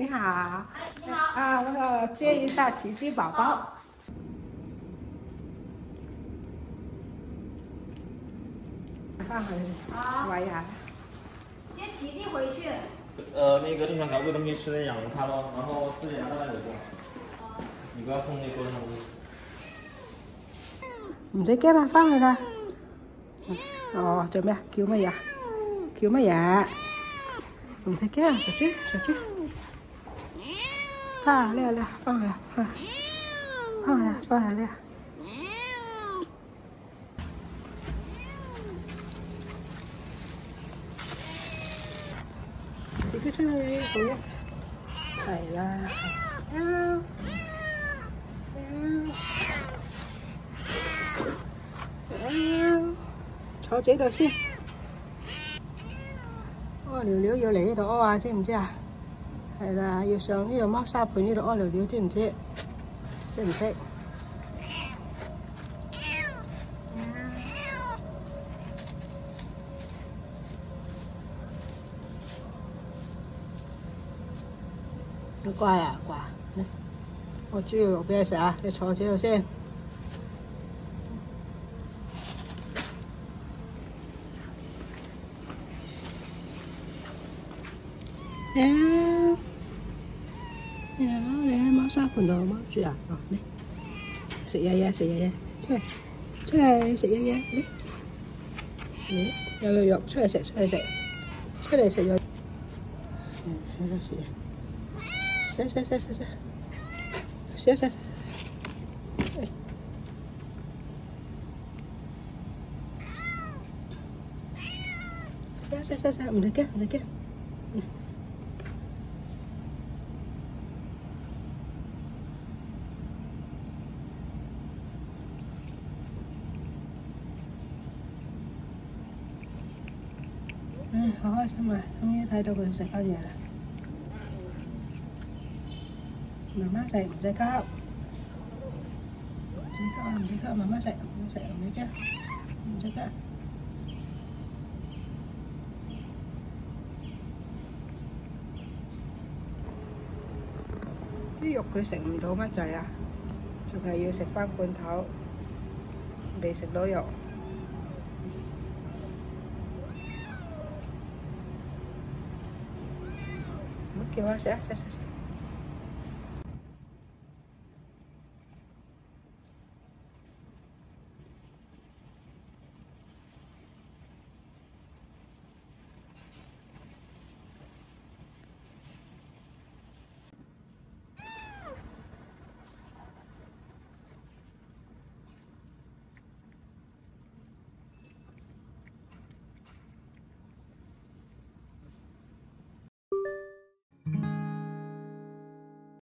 你好。你好。啊，我要接一下奇迹宝宝。放回玩呀。接奇迹回去。那个正常搞喂东西吃的养着它咯，然后自己拿到那里做。你不要碰那桌子上的东西。唔使驚啦，翻去啦。哦，做咩啊？叫乜嘢？叫乜嘢？唔使驚，小豬，小豬。啊，叻叻，翻去啦，翻去啦，翻去啦。自己出去好啊。係啦。坐這度先。屙尿尿要嚟呢度屙啊，知唔知啊？係啦，要上呢度貓砂盆呢度屙尿尿，知唔知？識唔識？好乖啊，乖。我豬肉俾你食啊，你坐這度先。你喺貓砂盆度貓住啊？哦，嚟食嘢嘢，食嘢嘢，出嚟，出嚟食嘢嘢，嚟，有肉出嚟食，出嚟食，出嚟食肉。喺度食嘢，食。食，唔使驚，唔使驚。好開心啊！終於睇到佢食翻嘢啦。媽媽食，唔使急，唔使急，媽媽食，唔使驚，唔使急。啲肉佢食唔到乜滯啊，仲係要食翻罐頭，未食到肉。叫啊，食啊，食。